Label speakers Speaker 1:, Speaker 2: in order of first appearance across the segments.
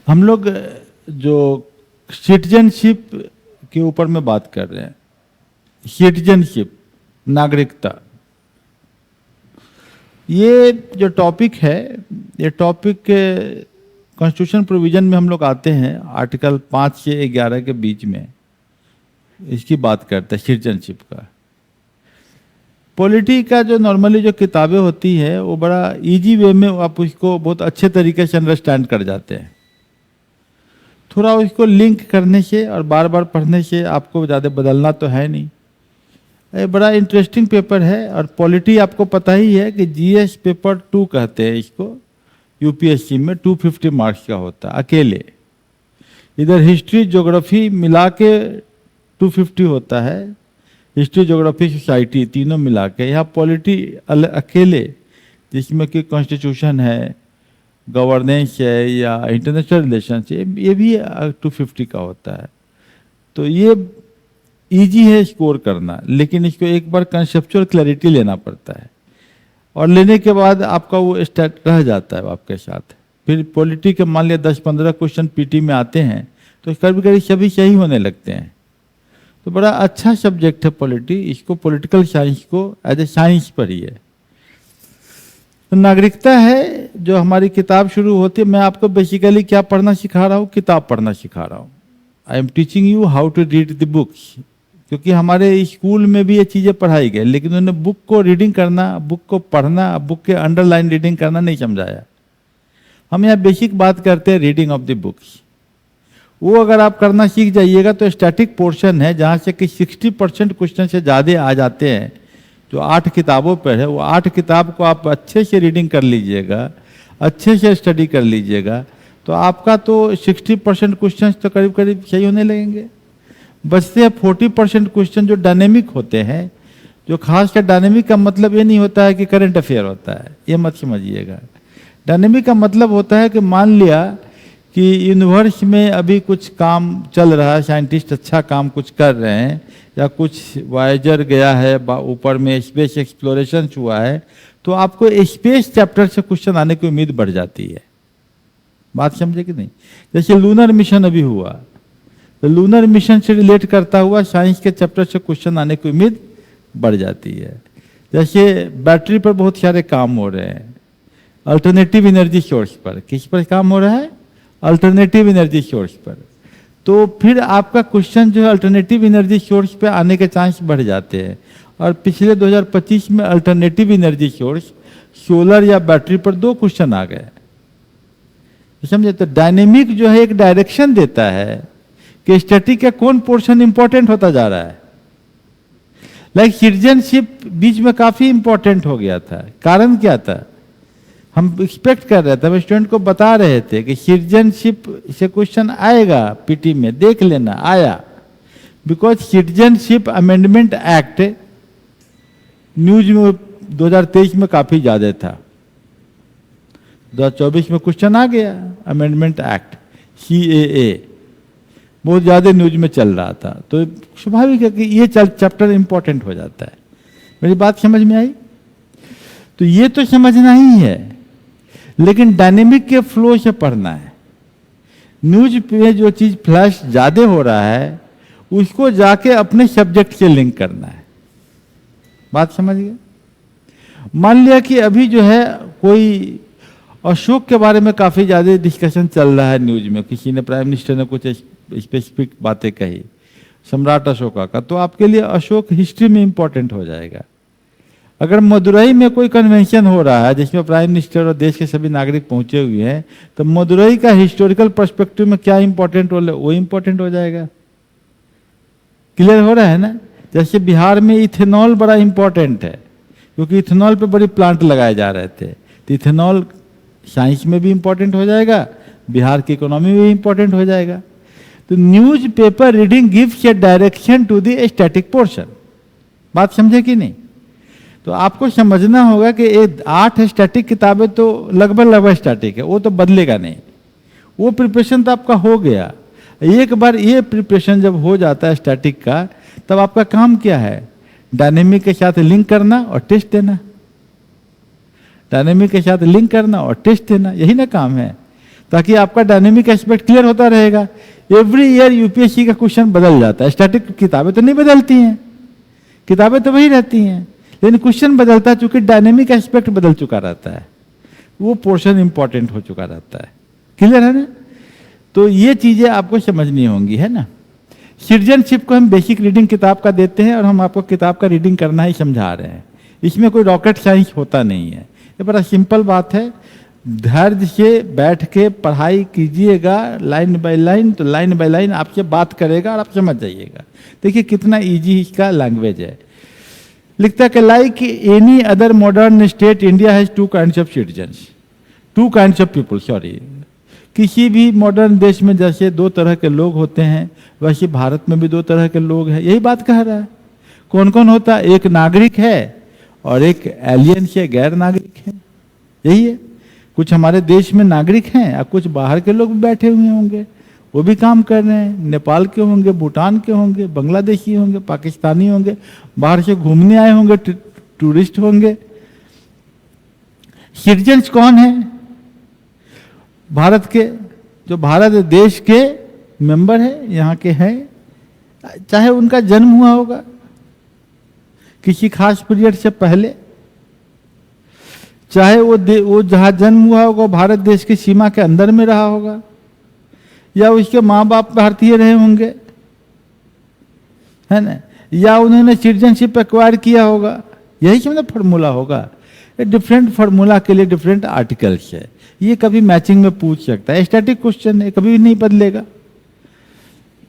Speaker 1: हम लोग जो सिटीजनशिप के ऊपर में बात कर रहे हैं, सिटीजनशिप, नागरिकता, ये जो टॉपिक है, ये टॉपिक कॉन्स्टिट्यूशन प्रोविजन में हम लोग आते हैं, आर्टिकल 5 से 11 के बीच में इसकी बात करते हैं सिटीजनशिप का। पॉलिटी का जो नॉर्मली जो किताबें होती है वो बड़ा इजी वे में आप उसको बहुत अच्छे तरीके से अंडरस्टैंड कर जाते हैं। थोड़ा उसको लिंक करने से और बार बार पढ़ने से आपको ज़्यादा बदलना तो है नहीं। ये बड़ा इंटरेस्टिंग पेपर है। और पॉलिटी आपको पता ही है कि जीएस पेपर 2 कहते हैं इसको, यूपीएससी में 250 मार्क्स का होता है अकेले। इधर हिस्ट्री ज्योग्राफी मिला के 250 होता है, हिस्ट्री ज्योग्राफी सोसाइटी तीनों मिला के। यहाँ पॉलिटी अकेले, जिसमें कि कॉन्स्टिट्यूशन है, गवर्नेंस है या इंटरनेशनल रिलेशन है, ये भी 250 का होता है। तो ये इजी है स्कोर करना, लेकिन इसको एक बार कंसेप्चुअल क्लैरिटी लेना पड़ता है और लेने के बाद आपका वो स्टेट रह जाता है आपके साथ। फिर पॉलिटी के मान लिया 10-15 क्वेश्चन पीटी में आते हैं तो कभी कभी सभी सही होने लगते हैं। तो बड़ा अच्छा सब्जेक्ट है पॉलिटी, इसको पॉलिटिकल साइंस को एज ए साइंस पढ़िए। तो नागरिकता है जो हमारी किताब शुरू होती है। मैं आपको बेसिकली क्या पढ़ना सिखा रहा हूँ, किताब पढ़ना सिखा रहा हूँ। I am teaching you how to read the books, क्योंकि हमारे स्कूल में भी ये चीज़ें पढ़ाई गई, लेकिन उन्होंने बुक को रीडिंग करना, बुक को पढ़ना, बुक के अंडरलाइन रीडिंग करना नहीं समझाया। हम यहाँ बेसिक बात करते हैं रीडिंग ऑफ द बुक्स। वो अगर आप करना सीख जाइएगा तो स्टैटिक पोर्शन है जहाँ से कि 60% क्वेश्चन से ज़्यादा आ जाते हैं, जो 8 किताबों पर है। वो 8 किताब को आप अच्छे से रीडिंग कर लीजिएगा, अच्छे से स्टडी कर लीजिएगा, तो आपका तो 60% क्वेश्चन तो करीब करीब सही होने लगेंगे। बचते हैं 40% क्वेश्चन जो डायनेमिक होते हैं, जो खासकर डायनेमिक का मतलब ये नहीं होता है कि करंट अफेयर होता है, ये मत समझिएगा। डायनेमिक का मतलब होता है कि मान लिया कि यूनिवर्स में अभी कुछ काम चल रहा है, साइंटिस्ट अच्छा काम कुछ कर रहे हैं, या कुछ वायेजर गया है ऊपर में, स्पेस एक्सप्लोरेशन हुआ है, तो आपको स्पेस चैप्टर से क्वेश्चन आने की उम्मीद बढ़ जाती है। बात समझे कि नहीं? जैसे लूनर मिशन अभी हुआ, तो लूनर मिशन से रिलेट करता हुआ साइंस के चैप्टर से क्वेश्चन आने की उम्मीद बढ़ जाती है। जैसे बैटरी पर बहुत सारे काम हो रहे हैं, अल्टरनेटिव एनर्जी सोर्स पर। किस पर काम हो रहा है? अल्टरनेटिव एनर्जी सोर्स पर। तो फिर आपका क्वेश्चन जो है अल्टरनेटिव एनर्जी सोर्स पे आने के चांस बढ़ जाते हैं। और पिछले 2025 में अल्टरनेटिव एनर्जी सोर्स, सोलर या बैटरी पर 2 क्वेश्चन आ गए, समझे? तो डायनेमिक जो है एक डायरेक्शन देता है कि स्टैटिक का कौन पोर्शन इंपॉर्टेंट होता जा रहा है। लाइक सिटीजनशिप बीच में काफी इंपॉर्टेंट हो गया था। कारण क्या था? हम एक्सपेक्ट कर रहे थे, हम स्टूडेंट को बता रहे थे कि सिटीजनशिप से क्वेश्चन आएगा पीटी में, देख लेना। आया because citizenship amendment act news में 2023 में काफी ज्यादा था। 2024 में क्वेश्चन आ गया, अमेंडमेंट एक्ट CAA बहुत ज्यादा न्यूज में चल रहा था, तो स्वाभाविक है कि ये चैप्टर इंपॉर्टेंट हो जाता है। मेरी बात समझ में आई? तो ये तो समझना ही है, लेकिन डायनेमिक के फ्लो से पढ़ना है। न्यूज पे जो चीज फ्लैश ज्यादा हो रहा है उसको जाके अपने सब्जेक्ट से लिंक करना है। बात समझ गए? मान लिया कि अभी जो है कोई अशोक के बारे में काफी ज्यादा डिस्कशन चल रहा है न्यूज में, किसी ने, प्राइम मिनिस्टर ने कुछ स्पेसिफिक बातें कही सम्राट अशोका का, तो आपके लिए अशोक हिस्ट्री में इंपॉर्टेंट हो जाएगा। अगर मदुरई में कोई कन्वेंशन हो रहा है जिसमें प्राइम मिनिस्टर और देश के सभी नागरिक पहुंचे हुए हैं, तो मदुरई का हिस्टोरिकल पर्सपेक्टिव में क्या इंपॉर्टेंट रोल है, वो इंपॉर्टेंट हो जाएगा। क्लियर हो रहा है ना? जैसे बिहार में इथेनॉल बड़ा इंपॉर्टेंट है, क्योंकि इथेनॉल पे बड़ी प्लांट लगाए जा रहे थे, तो इथेनॉल साइंस में भी इंपॉर्टेंट हो जाएगा, बिहार की इकोनॉमी में भी इंपॉर्टेंट हो जाएगा। तो newspaper reading gives a direction to the static portion. बात समझे कि नहीं? तो आपको समझना होगा कि ये 8 स्टैटिक किताबें तो लगभग स्टैटिक है, वो तो बदलेगा नहीं। वो प्रिपरेशन तो आपका हो गया। एक बार ये प्रिपरेशन जब हो जाता है स्टैटिक का, तब आपका काम क्या है? डायनेमिक के साथ लिंक करना और टेस्ट देना। डायनेमिक के साथ लिंक करना और टेस्ट देना, यही ना काम है। ताकि आपका डायनेमिक एस्पेक्ट क्लियर होता रहेगा। एवरी ईयर यूपीएससी का क्वेश्चन बदल जाता है। स्टैटिक किताबें तो नहीं बदलती हैं, किताबें तो वही रहती हैं, लेकिन क्वेश्चन बदलता है, चूंकि डायनेमिक एस्पेक्ट बदल चुका रहता है, वो पोर्शन इंपॉर्टेंट हो चुका रहता है। क्लियर है ना? तो ये चीजें आपको समझनी होंगी, है ना। सिटीजनशिप को हम बेसिक रीडिंग किताब का देते हैं और हम आपको किताब का रीडिंग करना ही समझा रहे हैं। इसमें कोई रॉकेट साइंस होता नहीं है, ये बड़ा सिंपल बात है। धैर्य से बैठ के पढ़ाई कीजिएगा लाइन बाय लाइन, तो लाइन बाय लाइन आपसे बात करेगा और आप समझ जाइएगा। देखिए कितना इजी इसका लैंग्वेज है। लिखता है कि like any other modern state India has two kinds of citizens, two kinds of people, sorry. किसी भी मॉडर्न देश में जैसे दो तरह के लोग होते हैं, वैसे भारत में भी दो तरह के लोग हैं। यही बात कह रहा है। कौन कौन होता है? एक नागरिक है और एक एलियन से गैर नागरिक है। यही है। कुछ हमारे देश में नागरिक हैं और कुछ बाहर के लोग बैठे हुए होंगे, वो भी काम कर रहे हैं। नेपाल के होंगे, भूटान के होंगे, बांग्लादेशी होंगे, पाकिस्तानी होंगे, बाहर से घूमने आए होंगे, टूरिस्ट होंगे। सिटीजन्स कौन है? भारत के, जो भारत देश के मेंबर है, यहाँ के हैं, चाहे उनका जन्म हुआ होगा किसी खास पीरियड से पहले, चाहे वो जहां जन्म हुआ होगा भारत देश की सीमा के अंदर में रहा होगा, या उसके माँ बाप भारतीय रहे होंगे, है ना, या उन्होंने सिटीजनशिप एक्वायर किया होगा। यही समझो फॉर्मूला होगा। डिफरेंट फार्मूला के लिए डिफरेंट आर्टिकल्स है। ये कभी मैचिंग में पूछ सकता है, स्टैटिक क्वेश्चन है, कभी भी नहीं बदलेगा।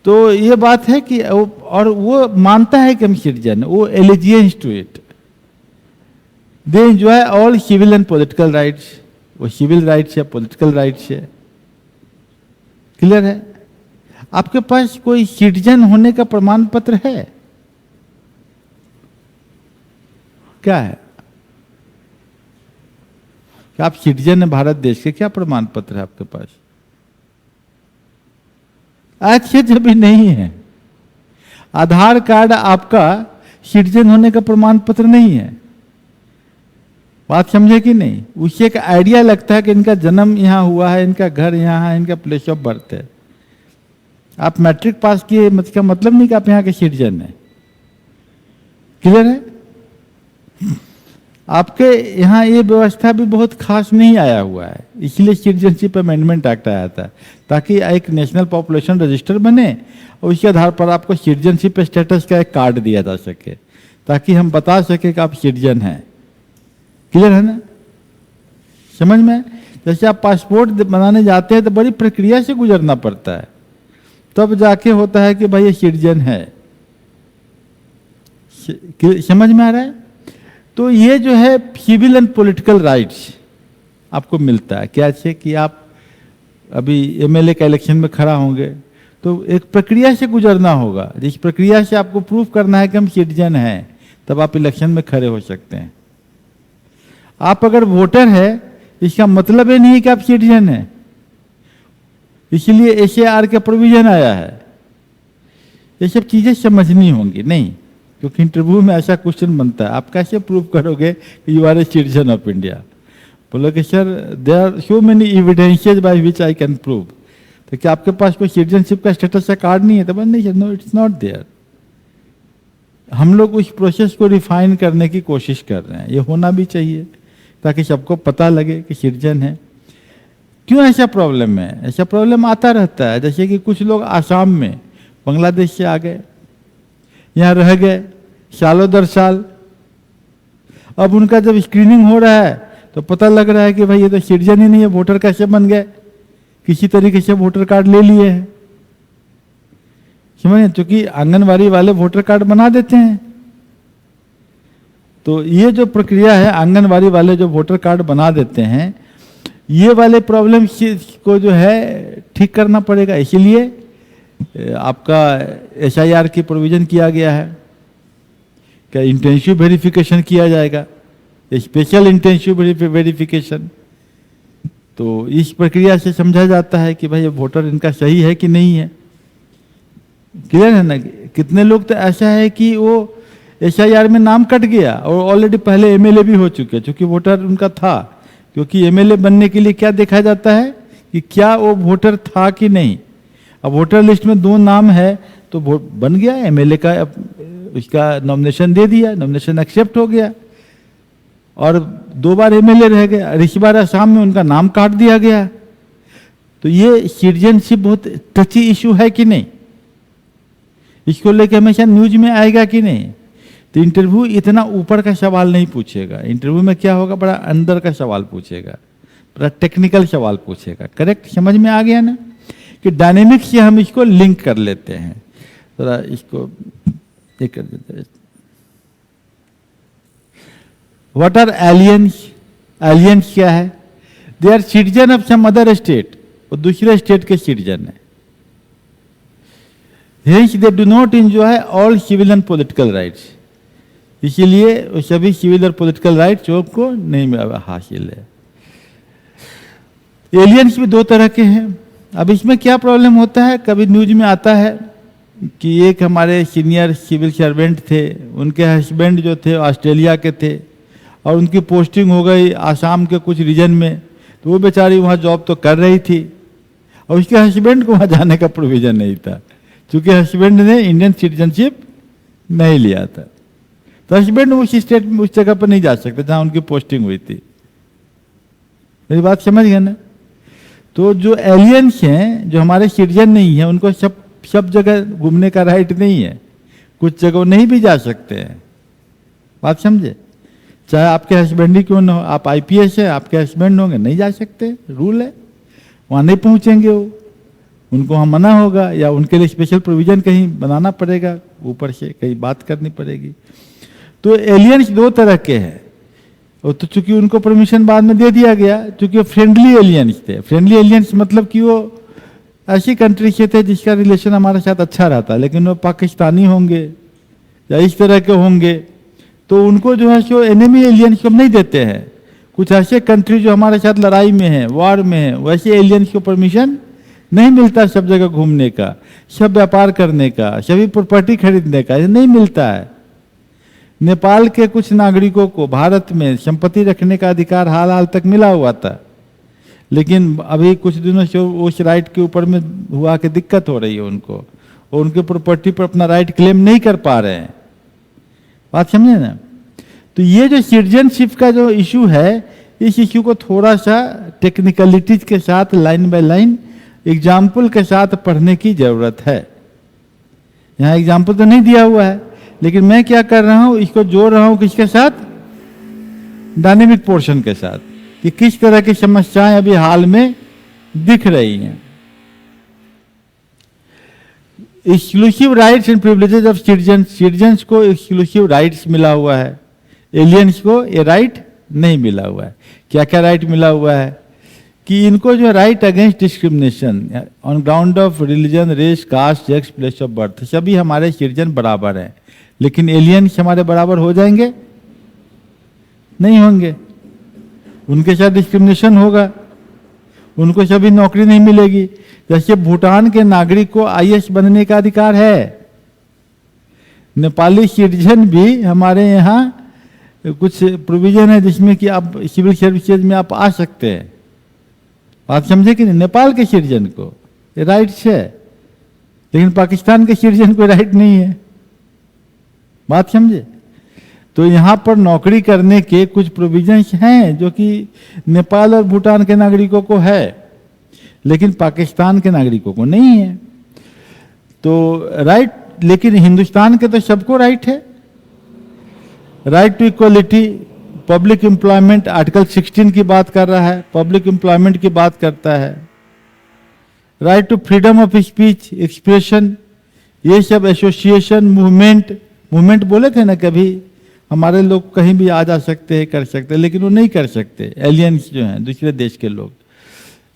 Speaker 1: तो ये बात है कि और वो मानता है कि हम सिटीजन, वो allegiance to it, they enjoy all civil and political rights. वो सिविल राइट्स है, पॉलिटिकल राइट्स है। क्लियर है? आपके पास कोई सिटीजन होने का प्रमाण पत्र है? क्या है? कि आप सिटीजन है भारत देश के, क्या प्रमाण पत्र है आपके पास? आज के जब भी नहीं है। आधार कार्ड आपका सिटीजन होने का प्रमाण पत्र नहीं है। बात समझे कि नहीं? उससे एक आइडिया लगता है कि इनका जन्म यहां हुआ है, इनका घर यहां है, इनका प्लेस ऑफ बर्थ है। आप मैट्रिक पास किए इसका मतलब नहीं कि आप यहाँ के सिटीजन हैं। क्लियर है? आपके यहाँ ये व्यवस्था भी बहुत खास नहीं आया हुआ है, इसलिए सिटीजनशिप अमेंडमेंट एक्ट आया था, ताकि एक नेशनल पॉपुलेशन रजिस्टर बने और उसके आधार पर आपको सिटीजनशिप स्टेटस का एक कार्ड दिया जा सके, ताकि हम बता सके कि आप सिटीजन हैं। क्लियर है ना? समझ में? जैसे आप पासपोर्ट बनाने जाते हैं तो बड़ी प्रक्रिया से गुजरना पड़ता है, तब जाके होता है कि भाई ये सिटीजन है। समझ में आ रहा है? तो ये जो है सिविल एंड पॉलिटिकल राइट्स आपको मिलता है। कैसे कि आप अभी एमएलए का इलेक्शन में खड़ा होंगे तो एक प्रक्रिया से गुजरना होगा, जिस प्रक्रिया से आपको प्रूफ करना है कि हम सिटीजन हैं, तब आप इलेक्शन में खड़े हो सकते हैं। आप अगर वोटर है, इसका मतलब ये नहीं कि आप सिटीजन हैं। इसलिए एसएआर का प्रोविजन आया है। ये सब चीजें समझनी होंगी। नहीं, क्योंकि इंटरव्यू में ऐसा क्वेश्चन बनता है, आप कैसे प्रूव करोगे कि you are a citizen of India? बोलोगे sir there are so many evidences by which I can prove. तो क्या आपके पास कोई सिटीजनशिप का स्टेटस का कार्ड नहीं है? तो नहीं, नो इट्स नॉट देयर। हम लोग उस प्रोसेस को रिफाइन करने की कोशिश कर रहे हैं। ये होना भी चाहिए ताकि सबको पता लगे कि सिटीजन है। क्यों ऐसा प्रॉब्लम है? ऐसा प्रॉब्लम आता रहता है। जैसे कि कुछ लोग आसाम में बांग्लादेश से आ गए, यहाँ रह गए सालों दर साल। अब उनका जब स्क्रीनिंग हो रहा है तो पता लग रहा है कि भाई ये तो सिटीजन ही नहीं है, वोटर कैसे बन गए? किसी तरीके से वोटर कार्ड ले लिए हैं। समझे? क्योंकि आंगनबाड़ी वाले वोटर कार्ड बना देते हैं। तो ये जो प्रक्रिया है, आंगनबाड़ी वाले जो वोटर कार्ड बना देते हैं, ये वाले प्रॉब्लम को जो है ठीक करना पड़ेगा। इसीलिए आपका एसआईआर की प्रोविजन किया गया है कि इंटेंसिव वेरिफिकेशन किया जाएगा, स्पेशल इंटेंसिव वेरिफिकेशन। तो इस प्रक्रिया से समझा जाता है कि भाई ये वोटर इनका सही है कि नहीं है। क्लियर है ना? कितने लोग तो ऐसा है कि वो एसआईआर में नाम कट गया और ऑलरेडी पहले एमएलए भी हो चुके, चूंकि वोटर उनका था। क्योंकि एमएलए बनने के लिए क्या देखा जाता है कि क्या वो वोटर था कि नहीं। अब वोटर लिस्ट में 2 नाम है तो वोट बन गया, एमएलए का उसका नॉमिनेशन दे दिया, नॉमिनेशन एक्सेप्ट हो गया और 2 बार एमएलए रह गए। इस बार असम में उनका नाम काट दिया गया। तो ये सिटीजनशिप बहुत टची इशू है कि नहीं, इसको लेकर हमेशा न्यूज में आएगा कि नहीं। तो इंटरव्यू इतना ऊपर का सवाल नहीं पूछेगा, इंटरव्यू में क्या होगा, बड़ा अंदर का सवाल पूछेगा, बड़ा टेक्निकल सवाल पूछेगा। करेक्ट, समझ में आ गया ना कि डायनेमिक से हम इसको लिंक कर लेते हैं। थोड़ा इसको एक कर देते हैं। What are aliens? एलियंस क्या है? They are citizen of some other state, वो दूसरे स्टेट के सिटीजन है। Hence they do not enjoy all civil and political rights, इसीलिए वो सभी सिविल और पॉलिटिकल राइट्स को नहीं हासिल है। एलियंस भी 2 तरह के हैं। अब इसमें क्या प्रॉब्लम होता है, कभी न्यूज में आता है कि एक हमारे सीनियर सिविल सर्वेंट थे, उनके हस्बैंड जो थे ऑस्ट्रेलिया के थे और उनकी पोस्टिंग हो गई आसाम के कुछ रीजन में, तो वो बेचारी वहाँ जॉब तो कर रही थी और उसके हस्बैंड को वहाँ जाने का प्रोविजन नहीं था, क्योंकि हस्बैंड ने इंडियन सिटीजनशिप नहीं लिया था। तो हस्बैंड उस स्टेट में उस जगह पर नहीं जा सकते जहाँ उनकी पोस्टिंग हुई थी। मेरी बात समझ गए ना। तो जो एलियंस हैं, जो हमारे सिटीजन नहीं है, उनको सब जगह घूमने का राइट नहीं है, कुछ जगह नहीं भी जा सकते हैं। बात समझे, चाहे आपके हस्बैंड ही क्यों ना हो, आप आईपीएस है, आपके हस्बैंड होंगे, नहीं जा सकते, रूल है, वहाँ नहीं पहुँचेंगे वो, उनको वहाँ मना होगा या उनके लिए स्पेशल प्रोविजन कहीं बनाना पड़ेगा, ऊपर से कहीं बात करनी पड़ेगी। तो एलियंस 2 तरह के हैं, और तो चूंकि उनको परमिशन बाद में दे दिया गया, चूंकि वो फ्रेंडली एलियंस थे। फ्रेंडली एलियंस मतलब कि वो ऐसी कंट्री से थे जिसका रिलेशन हमारे साथ अच्छा रहता, लेकिन वो पाकिस्तानी होंगे या इस तरह के होंगे, तो उनको जो है सो एनिमी एलियंस को नहीं देते हैं। कुछ ऐसे कंट्री जो हमारे साथ लड़ाई में है, वॉर में है, वैसे एलियंस को परमिशन नहीं मिलता सब जगह घूमने का, सब व्यापार करने का, सभी प्रॉपर्टी खरीदने का, नहीं मिलता है। नेपाल के कुछ नागरिकों को भारत में संपत्ति रखने का अधिकार हाल तक मिला हुआ था, लेकिन अभी कुछ दिनों से उस राइट के ऊपर में हुआ कि दिक्कत हो रही है उनको, और उनके प्रॉपर्टी पर अपना राइट क्लेम नहीं कर पा रहे हैं। बात समझे ना। तो ये जो सिटीजनशिप का जो इशू है, इस इशू को थोड़ा सा टेक्निकलिटीज के साथ लाइन बाय लाइन एग्जाम्पल के साथ पढ़ने की जरूरत है। यहाँ एग्जाम्पल तो नहीं दिया हुआ है, लेकिन मैं क्या कर रहा हूं, इसको जोड़ रहा हूं किसके साथ, डायनेमिक पोर्शन के साथ, कि किस तरह की समस्याएं अभी हाल में दिख रही हैं। Exclusive rights and privileges of citizen, citizens को एक्सक्लूसिव राइट्स मिला हुआ है, एलियंस को ये राइट नहीं मिला हुआ है। क्या क्या राइट मिला हुआ है कि इनको जो right against discrimination on ground of religion, race, caste, sex, place of birth, सभी हमारे सिटीजन बराबर हैं, लेकिन एलियंस हमारे बराबर हो जाएंगे, नहीं होंगे, उनके साथ डिस्क्रिमिनेशन होगा, उनको सभी नौकरी नहीं मिलेगी। जैसे भूटान के नागरिक को आईएएस बनने का अधिकार है, नेपाली सिटीजन भी हमारे यहाँ कुछ प्रोविजन है जिसमें कि आप सिविल सर्विसेज में आप आ सकते हैं। बात समझे कि नहीं, नेपाल के सिटीजन को राइट्स है, लेकिन पाकिस्तान के सिटीजन को राइट नहीं है। बात समझे। तो यहाँ पर नौकरी करने के कुछ प्रोविजंस हैं जो कि नेपाल और भूटान के नागरिकों को है, लेकिन पाकिस्तान के नागरिकों को नहीं है। तो राइट, लेकिन हिंदुस्तान के तो सबको राइट है। Right to equality, public employment, article 16 की बात कर रहा है, पब्लिक एम्प्लॉयमेंट की बात करता है। Right to freedom of speech, expression, ये सब एसोसिएशन, मूवमेंट बोले थे ना कभी, हमारे लोग कहीं भी आ जा सकते हैं, कर सकते हैं, लेकिन वो नहीं कर सकते एलियंस जो हैं दूसरे देश के लोग।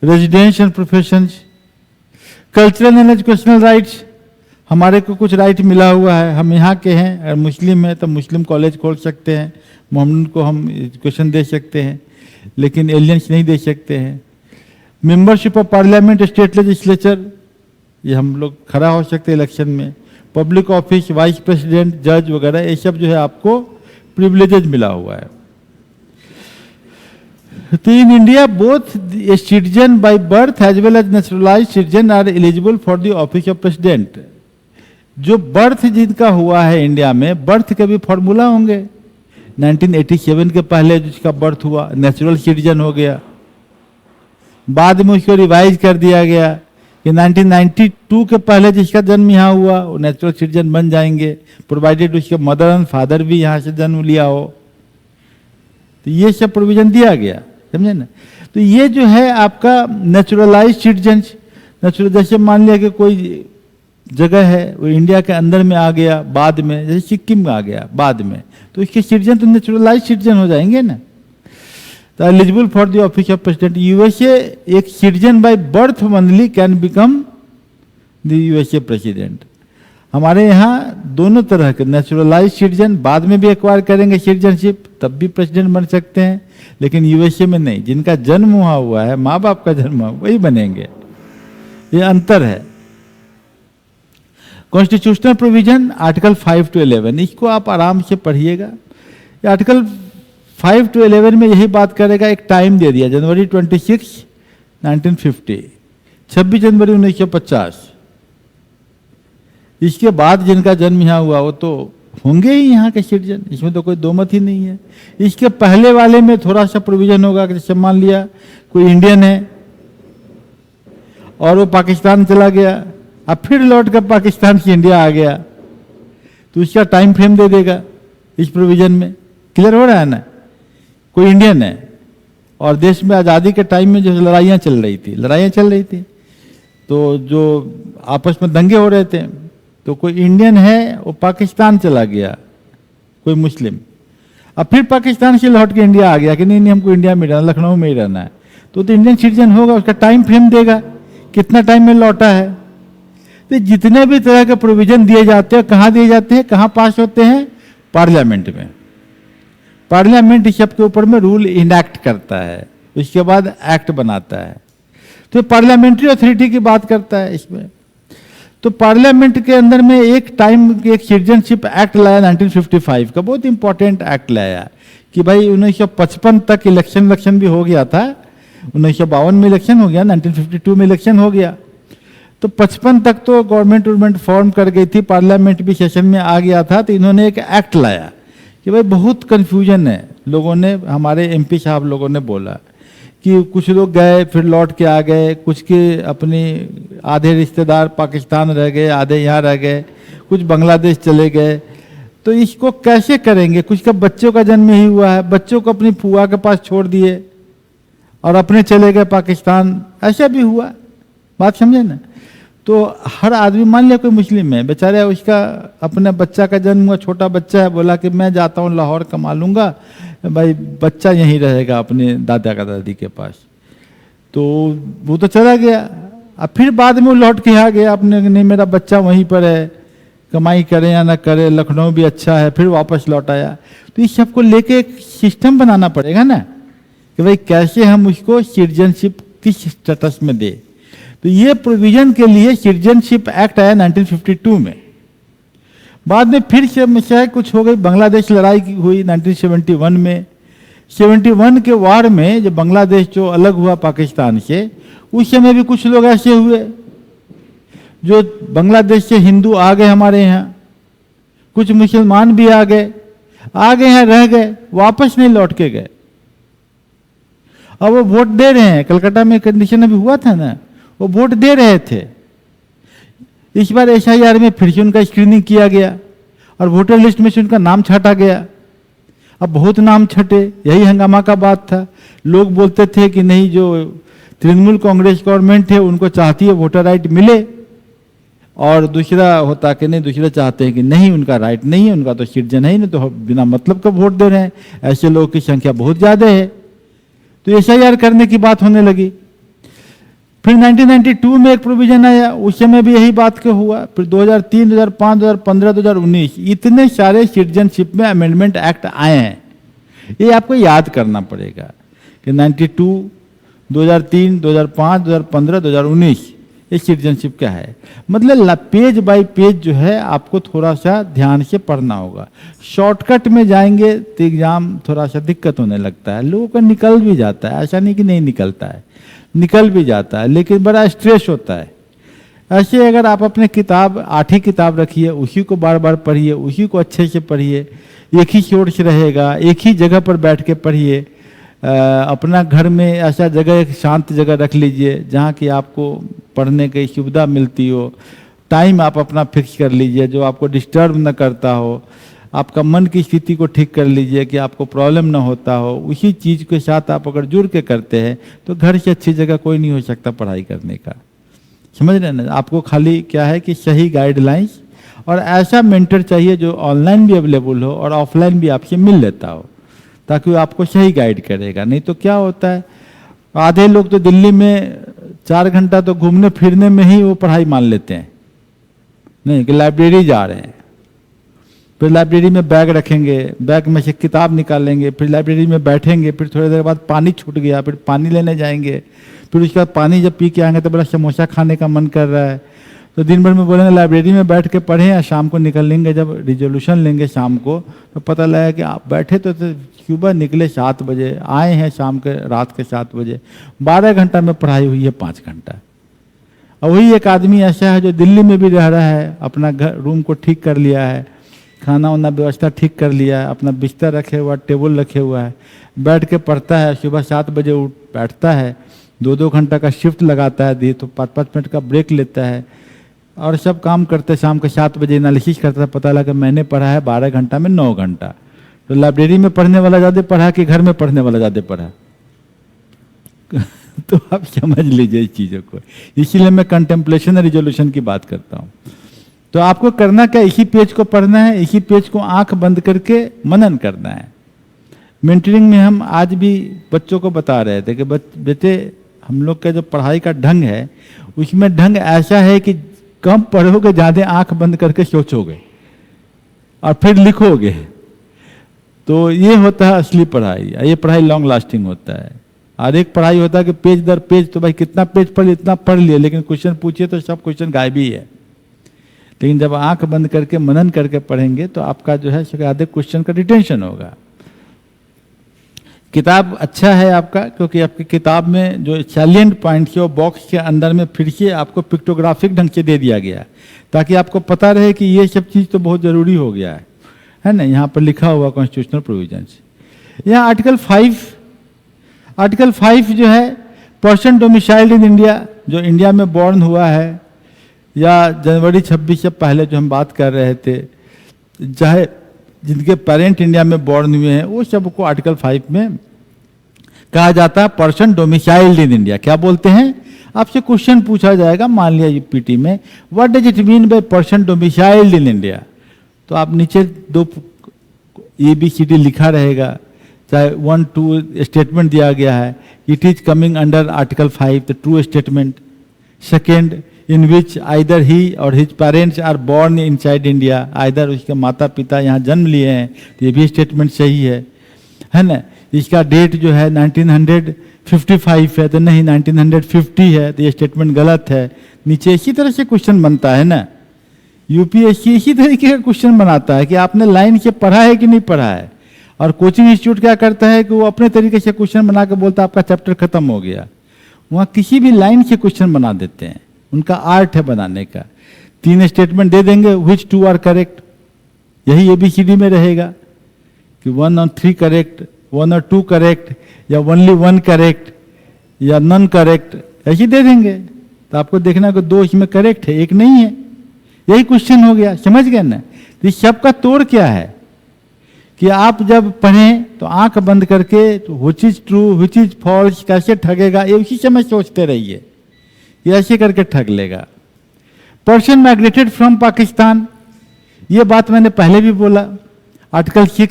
Speaker 1: Residence and professions, cultural and educational rights, हमारे को कुछ राइट मिला हुआ है, हम यहाँ के हैं, अगर मुस्लिम है तो मुस्लिम कॉलेज खोल सकते हैं, मोहम्मद को हम एजुकेशन दे सकते हैं, लेकिन एलियंस नहीं दे सकते हैं। Membership of parliament, state legislature, ये हम लोग खड़ा हो सकते हैं इलेक्शन में। पब्लिक ऑफिस, वाइस प्रेसिडेंट, जज वगैरह, ये सब जो है आपको प्रिविलेजेज मिला हुआ है। तो in India both citizen by birth as well as naturalised citizen are eligible for the office of president. जो बर्थ जिनका हुआ है इंडिया में, बर्थ के भी फॉर्मूला होंगे। 1987 के पहले जिसका बर्थ हुआ नेचुरल सिटीजन हो गया, बाद में उसको रिवाइज कर दिया गया कि 1992 के पहले जिसका जन्म यहाँ हुआ वो नेचुरल सिटीजन बन जाएंगे, प्रोवाइडेड उसके मदर एंड फादर भी यहाँ से जन्म लिया हो। तो ये सब प्रोविजन दिया गया, समझे ना। तो ये जो है आपका नेचुरलाइज्ड सिटीजन, नेचुरल जैसे मान लिया कि कोई जगह है वो इंडिया के अंदर में आ गया बाद में, जैसे सिक्किम में आ गया बाद में, तो इसके सिटीजन तो नेचुरलाइज्ड सिटीजन हो जाएंगे ना। तो eligible for the office of president USA, एक citizen by birth only can become the USA president. हमारे यहाँ दोनों तरह के नेचुरलाइज्ड सिटीजन बाद में भी एक्वायर करेंगे सिटीजनशिप, तब भी प्रेसिडेंट बन सकते हैं, लेकिन यूएसए में नहीं। जिनका जन्म वहाँ हुआ है, माँ बाप का जन्म हुआ, वही बनेंगे। ये अंतर है। कॉन्स्टिट्यूशनल प्रोविजन आर्टिकल 5 to 11, इसको आप आराम से पढ़िएगा। आर्टिकल 5 to 11 में यही बात करेगा। एक टाइम दे दिया, जनवरी 26, 1950, 26 जनवरी 1950। इसके बाद जिनका जन्म यहाँ हुआ वो तो होंगे ही यहाँ के सिटीजन, इसमें तो कोई दो मत ही नहीं है। इसके पहले वाले में थोड़ा सा प्रोविजन होगा कि जैसे मान लिया कोई इंडियन है और वो पाकिस्तान चला गया, अब फिर लौट कर पाकिस्तान से इंडिया आ गया, तो उसका टाइम फ्रेम दे देगा इस प्रोविजन में। क्लियर हो रहा है ना। कोई इंडियन है और देश में आज़ादी के टाइम में जो लड़ाइयाँ चल रही थी, तो जो आपस में दंगे हो रहे थे, तो कोई इंडियन है वो पाकिस्तान चला गया, कोई मुस्लिम, अब फिर पाकिस्तान से लौट के इंडिया आ गया कि नहीं हमको इंडिया में रहना, लखनऊ में ही रहना है, तो इंडियन सिटीजन होगा। उसका टाइम फ्रेम देगा कितना टाइम में लौटा है। तो जितने भी तरह के प्रोविजन दिए जाते हैं, कहाँ दिए जाते हैं, कहाँ पास होते हैं, पार्लियामेंट में। पार्लियामेंट इस सब के ऊपर में रूल इनैक्ट करता है, उसके बाद एक्ट बनाता है। तो पार्लियामेंट्री अथॉरिटी की बात करता है इसमें। तो पार्लियामेंट के अंदर में एक टाइम एक सिटीजनशिप एक्ट लाया 1955 का, बहुत इंपॉर्टेंट एक्ट लाया कि भाई 1955 तक इलेक्शन भी हो गया था। 1952 में इलेक्शन हो गया, 1952 में इलेक्शन हो गया, तो 55 तक तो गवर्नमेंट फॉर्म कर गई थी, पार्लियामेंट भी सेशन में आ गया था। तो इन्होंने एक एक्ट लाया कि भाई बहुत कन्फ्यूजन है, लोगों ने, हमारे एमपी साहब लोगों ने बोला कि कुछ लोग गए फिर लौट के आ गए, कुछ के अपने आधे रिश्तेदार पाकिस्तान रह गए, आधे यहाँ रह गए, कुछ बांग्लादेश चले गए, तो इसको कैसे करेंगे। कुछ का बच्चों का जन्म ही हुआ है, बच्चों को अपनी फुआ के पास छोड़ दिए और अपने चले गए पाकिस्तान, ऐसा भी हुआ। बात समझे ना। तो हर आदमी, मान लिया कोई मुस्लिम है बेचारा, उसका अपने बच्चा का जन्म हुआ, छोटा बच्चा है, बोला कि मैं जाता हूँ लाहौर कमा लूँगा, भाई बच्चा यहीं रहेगा अपने दादा का दादी के पास, तो वो तो चला गया। अब फिर बाद में वो लौट के आ गया अपने, नहीं मेरा बच्चा वहीं पर है, कमाई करे या ना करे, लखनऊ भी अच्छा है, फिर वापस लौट आया। तो इस सबको लेके एक सिस्टम बनाना पड़ेगा ना कि भाई कैसे हम उसको सिटीजनशिप किस स्टेटस में दे। तो ये प्रोविजन के लिए सिटीजनशिप एक्ट आया 1952 में। बाद में फिर समस्या कुछ हो गई, बांग्लादेश लड़ाई हुई 1971 में। 71 के वार में जब बांग्लादेश जो अलग हुआ पाकिस्तान से, उस समय भी कुछ लोग ऐसे हुए जो बांग्लादेश से हिंदू आ गए हमारे यहाँ, कुछ मुसलमान भी आ गए हैं, रह गए, वापस नहीं लौट के गए। अब वो वोट दे रहे हैं, कलकत्ता में कंडीशन अभी हुआ था ना, वो वोट दे रहे थे। इस बार SIR में फिर से उनका स्क्रीनिंग किया गया और वोटर लिस्ट में से उनका नाम छाटा गया। अब बहुत नाम छटे, यही हंगामा का बात था। लोग बोलते थे कि नहीं, जो तृणमूल कांग्रेस गवर्नमेंट है उनको चाहती है वोटर राइट मिले, और दूसरा होता कि नहीं, दूसरा चाहते हैं कि नहीं उनका राइट नहीं है, उनका तो सिटीजन है ही नहीं, तो बिना मतलब का वोट दे रहे हैं। ऐसे लोगों की संख्या बहुत ज़्यादा है। तो SIR करने की बात होने लगी। फिर 1992 में एक प्रोविजन आया, उस समय भी यही बात के हुआ। फिर 2003, 2005, 2015, 2019 इतने सारे सिटीजनशिप में अमेंडमेंट एक्ट आए हैं। ये आपको याद करना पड़ेगा कि 92, 2003, 2005, 2015, 2019 ये सिटीजनशिप क्या है। मतलब पेज बाय पेज जो है आपको थोड़ा सा ध्यान से पढ़ना होगा। शॉर्टकट में जाएंगे तो एग्जाम थोड़ा सा दिक्कत होने लगता है, लोगों का निकल भी जाता है, ऐसा नहीं कि नहीं निकलता है, निकल भी जाता है, लेकिन बड़ा स्ट्रेस होता है। ऐसे अगर आप अपने किताब 8 ही किताब रखिए, उसी को बार बार पढ़िए, उसी को अच्छे से पढ़िए, एक ही सोर्स रहेगा, एक ही जगह पर बैठ के पढ़िए। अपना घर में ऐसा जगह, एक शांत जगह रख लीजिए जहाँ की आपको पढ़ने की सुविधा मिलती हो। टाइम आप अपना फिक्स कर लीजिए जो आपको डिस्टर्ब न करता हो। आपका मन की स्थिति को ठीक कर लीजिए कि आपको प्रॉब्लम ना होता हो। उसी चीज़ के साथ आप अगर जुड़ के करते हैं तो घर से अच्छी जगह कोई नहीं हो सकता पढ़ाई करने का। समझ रहे हैं ना। आपको खाली क्या है कि सही गाइडलाइंस और ऐसा मेंटर चाहिए जो ऑनलाइन भी अवेलेबल हो और ऑफलाइन भी आपसे मिल लेता हो, ताकि वो आपको सही गाइड करेगा। नहीं तो क्या होता है, आधे लोग तो दिल्ली में 4 घंटा तो घूमने फिरने में ही वो पढ़ाई मान लेते हैं, नहीं कि लाइब्रेरी जा रहे हैं। फिर लाइब्रेरी में बैग रखेंगे, बैग में से किताब निकालेंगे, फिर लाइब्रेरी में बैठेंगे, फिर थोड़ी देर बाद पानी छूट गया, फिर पानी लेने जाएंगे, फिर उसके बाद पानी जब पी के आएंगे तो बड़ा समोसा खाने का मन कर रहा है। तो दिन भर में बोलेंगे लाइब्रेरी में बैठ के पढ़ें, या शाम को निकलेंगे जब रिजोल्यूशन लेंगे शाम को, तो पता लगा कि आप बैठे तो सुबह निकले 7 बजे, आए हैं शाम के रात के 7 बजे, 12 घंटा में पढ़ाई हुई है 5 घंटा। और वही एक आदमी ऐसा है जो दिल्ली में भी रह रहा है, अपना घर रूम को ठीक कर लिया है, खाना वाना व्यवस्था ठीक कर लिया है, अपना बिस्तर रखे हुआ, टेबल रखे हुआ है, बैठ के पढ़ता है। सुबह 7 बजे उठ बैठता है, 2-2 घंटा का शिफ्ट लगाता है, दी तो 5-5 मिनट का ब्रेक लेता है और सब काम करते। शाम के 7 बजे एनालिसिस करता है, पता लगा मैंने पढ़ा है 12 घंटा में 9 घंटा। तो लाइब्रेरी में पढ़ने वाला ज़्यादा पढ़ा कि घर में पढ़ने वाला ज़्यादा पढ़ा? तो आप समझ लीजिए इस चीज़ों को। इसीलिए मैं कंटेम्पलेशन और रिजोल्यूशन की बात करता हूँ। तो आपको करना क्या, इसी पेज को पढ़ना है, इसी पेज को आंख बंद करके मनन करना है। मेंटरिंग में हम आज भी बच्चों को बता रहे थे कि बेटे हम लोग का जो पढ़ाई का ढंग है उसमें ढंग ऐसा है कि कम पढ़ोगे, ज़्यादा आंख बंद करके सोचोगे और फिर लिखोगे। तो ये होता है असली पढ़ाई, ये पढ़ाई लॉन्ग लास्टिंग होता है। और एक पढ़ाई होता है कि पेज दर पेज, तो भाई कितना पेज पढ़ लिया, इतना पढ़ लिया, लेकिन क्वेश्चन पूछिए तो सब क्वेश्चन गायब ही है। लेकिन जब आंख बंद करके मनन करके पढ़ेंगे तो आपका जो है आधे क्वेश्चन का रिटेंशन होगा। किताब अच्छा है आपका, क्योंकि आपकी किताब में जो सैलिएंट पॉइंट है वो बॉक्स के अंदर में फिर से आपको पिक्टोग्राफिक ढंग से दे दिया गया है, ताकि आपको पता रहे कि ये सब चीज़ तो बहुत ज़रूरी हो गया है ना। यहाँ पर लिखा हुआ कॉन्स्टिट्यूशनल प्रोविजंस। यहाँ आर्टिकल 5 जो है, पर्सन डोमिसाइल्ड इन इंडिया, जो इंडिया में बॉर्न हुआ है या जनवरी 26 से पहले जो हम बात कर रहे थे, चाहे जिनके पेरेंट इंडिया में बॉर्न हुए हैं, वो सबको आर्टिकल 5 में कहा जाता है पर्सन डोमिसाइल्ड इन इंडिया। क्या बोलते हैं, आपसे क्वेश्चन पूछा जाएगा, मान लिया यूपीटी में, what does it mean by person domiciled in India, तो आप नीचे 2 ABCD लिखा रहेगा, चाहे 1-2 स्टेटमेंट दिया गया है। It is coming under article 5, the true statement. Second, in which either he or his parents are born inside India, either उसके माता पिता यहाँ जन्म लिए हैं, तो ये भी स्टेटमेंट सही है ना। इसका डेट जो है 1955 है, तो नहीं 1950 है, तो ये स्टेटमेंट गलत है। नीचे इसी तरह से क्वेश्चन बनता है ना, यूपीएससी इसी तरीके का क्वेश्चन बनाता है कि आपने लाइन से पढ़ा है कि नहीं पढ़ा है। और कोचिंग इंस्टीट्यूट क्या करता है कि वो अपने तरीके से क्वेश्चन बना के बोलता है आपका चैप्टर खत्म हो गया। वहाँ किसी भी लाइन से क्वेश्चन बना देते हैं, उनका आर्ट है बनाने का। 3 स्टेटमेंट दे देंगे, which 2 आर करेक्ट, यही ABCD में रहेगा कि 1 और 3 करेक्ट, 1 और 2 करेक्ट, या ओनली 1 करेक्ट, या नॉन करेक्ट, ऐसे दे देंगे। तो आपको देखना कि 2 इसमें करेक्ट है, 1 नहीं है, यही क्वेश्चन हो गया। समझ गए ना। तो इस सब का तोड़ क्या है कि आप जब पढ़ें तो आंख बंद करके तो which is true, which is false, कैसे ठगेगा, ये उसी समय सोचते रहिए, ये ऐसे करके ठग लेगा। पर्सन माइग्रेटेड फ्रॉम पाकिस्तान, ये बात मैंने पहले भी बोला, आर्टिकल 6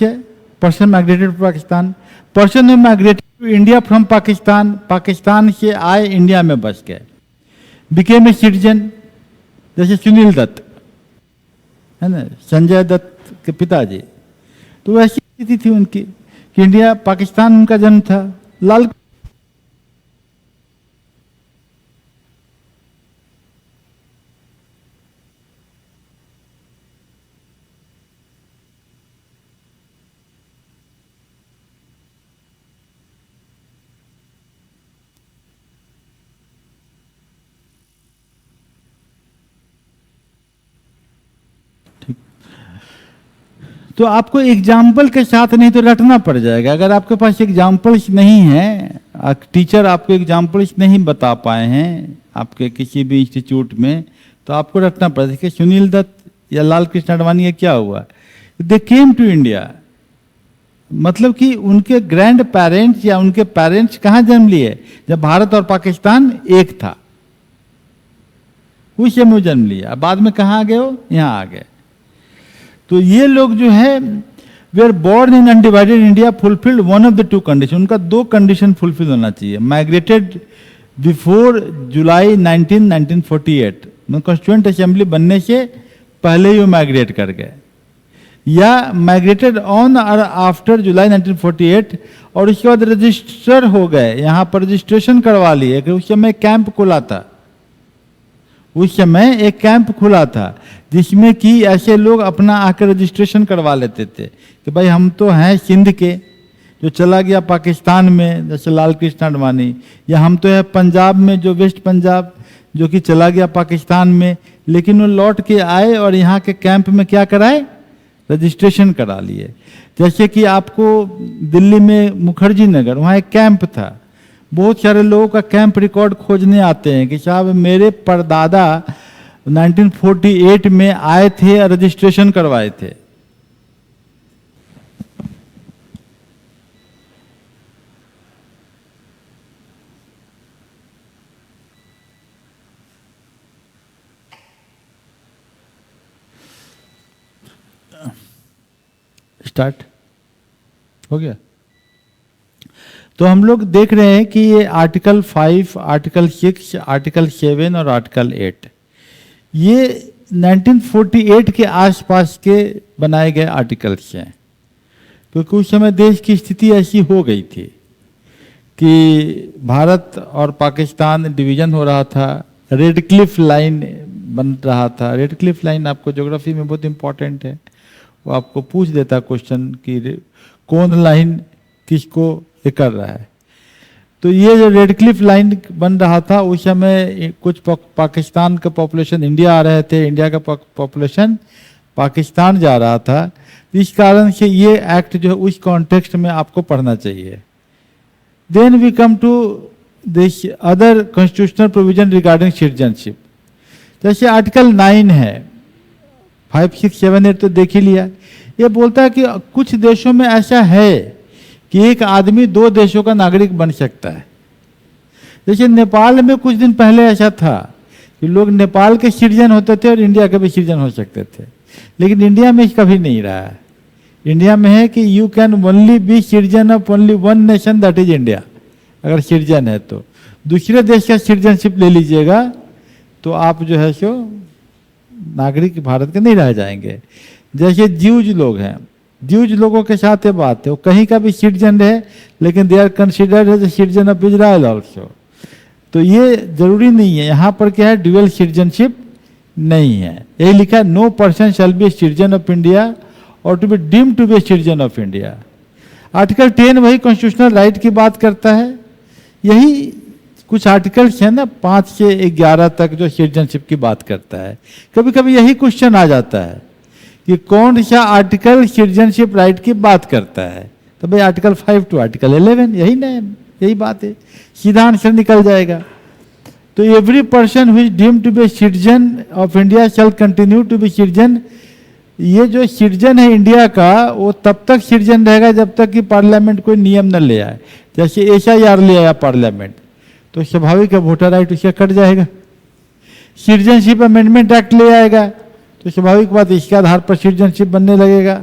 Speaker 1: है, person migrated from Pakistan. Person who migrated to India from Pakistan, Pakistan से आए इंडिया में बस गए, बिकेम ए सिटीजन, जैसे सुनील दत्त है ना, संजय दत्त के पिताजी, तो ऐसी स्थिति थी उनकी कि इंडिया पाकिस्तान उनका जन्म था। लाल तो आपको एग्जाम्पल के साथ नहीं तो रटना पड़ जाएगा। अगर आपके पास एग्जाम्पल्स नहीं है, टीचर आपको एग्जाम्पल्स नहीं बता पाए हैं आपके किसी भी इंस्टीट्यूट में, तो आपको रटना पड़ेगा। देखिए सुनील दत्त या लाल कृष्ण आडवाणी का क्या हुआ, दे केम टू इंडिया, मतलब कि उनके ग्रैंड पेरेंट्स या उनके पेरेंट्स कहाँ जन्म लिए, जब भारत और पाकिस्तान एक था उस समय जन्म लिया। बाद में कहाँ आ गए हो, यहाँ आ गए। तो ये लोग जो है वे are born in undivided India, fulfilled one of the two condition. उनका दो कंडीशन फुलफिल होना चाहिए, migrated before July 1948, constituent assembly बनने से पहले ही वो माइग्रेट कर गए, या माइग्रेटेड ऑन और आफ्टर जुलाई 1948 और उसके बाद रजिस्टर हो गए, यहाँ पर रजिस्ट्रेशन करवा लिए। कि उस समय कैंप खुला था, उस समय एक कैंप खुला था जिसमें कि ऐसे लोग अपना आकर रजिस्ट्रेशन करवा लेते थे कि भाई हम तो हैं सिंध के, जो चला गया पाकिस्तान में जैसे लाल कृष्ण आडवाणी, या हम तो है पंजाब में जो वेस्ट पंजाब जो कि चला गया पाकिस्तान में, लेकिन वो लौट के आए और यहाँ के कैंप में क्या कराए, रजिस्ट्रेशन करा लिए। जैसे कि आपको दिल्ली में मुखर्जी नगर, वहाँ एक कैंप था, बहुत सारे लोगों का कैंप रिकॉर्ड खोजने आते हैं कि साहब मेरे परदादा 1948 में आए थे और रजिस्ट्रेशन करवाए थे। स्टार्ट हो गया। तो हम लोग देख रहे हैं कि ये आर्टिकल 5, आर्टिकल 6, आर्टिकल 7 और आर्टिकल 8 ये 1948 के आसपास के बनाए गए आर्टिकल्स हैं, क्योंकि उस समय देश की स्थिति ऐसी हो गई थी कि भारत और पाकिस्तान डिवीजन हो रहा था, रेड क्लिफ लाइन बन रहा था। रेड क्लिफ लाइन आपको ज्योग्राफी में बहुत इंपॉर्टेंट है, वो आपको पूछ देता क्वेश्चन कि कौन लाइन किसको ये कर रहा है। तो ये जो रेड क्लिफ लाइन बन रहा था उस समय कुछ पाकिस्तान का पॉपुलेशन इंडिया आ रहे थे, इंडिया का पॉपुलेशन पाकिस्तान जा रहा था। इस कारण से ये एक्ट जो है उस कॉन्टेक्स्ट में आपको पढ़ना चाहिए। Then we come to this other constitutional provision regarding citizenship. जैसे आर्टिकल 9 है, 5, 6, 7, 8 तो देख ही लिया। ये बोलता है कि कुछ देशों में ऐसा है कि एक आदमी 2 देशों का नागरिक बन सकता है। जैसे नेपाल में कुछ दिन पहले ऐसा था कि लोग नेपाल के सिटीजन होते थे और इंडिया के भी सिटीजन हो सकते थे, लेकिन इंडिया में इसका भी नहीं रहा है। इंडिया में है कि you can only B citizen of only one nation, that is India. अगर सिटीजन है तो दूसरे देश का सिटीजनशिप ले लीजिएगा तो आप जो है सो नागरिक भारत के नहीं रह जाएंगे। जैसे ज्यूज लोग हैं, ज्यूज लोगों के साथ ये बात है, वो कहीं का भी सिटीजन रहे लेकिन they are considered as citizen of Israel also. तो ये जरूरी नहीं है, यहाँ पर क्या है, ड्यूअल सिटीजनशिप नहीं है। यही लिखा है, no person shall be citizen of India और to be deemed to be citizen of India. Article 10 वही कॉन्स्टिट्यूशनल राइट की बात करता है। यही कुछ आर्टिकल्स है ना 5 से 11 तक जो सिटीजनशिप की बात करता है। कभी कभी यही क्वेश्चन आ जाता है कि कौन सा आर्टिकल सिटीजनशिप राइट की बात करता है, तो भाई आर्टिकल 5 टू आर्टिकल 11 यही ना, यही बात है, सीधा आंसर निकल जाएगा। तो every person who is deemed to be citizen of India shall continue to be citizen. ये जो सिटीजन है इंडिया का वो तब तक सिटीजन रहेगा जब तक कि पार्लियामेंट कोई नियम न ले आए। जैसे SIR ले आया पार्लियामेंट तो स्वाभाविक है वोटर राइट उसका कट जाएगा। सिटीजनशिप अमेंडमेंट एक्ट ले आएगा तो स्वाभाविक बात इसके आधार पर सिटीजनशिप बनने लगेगा।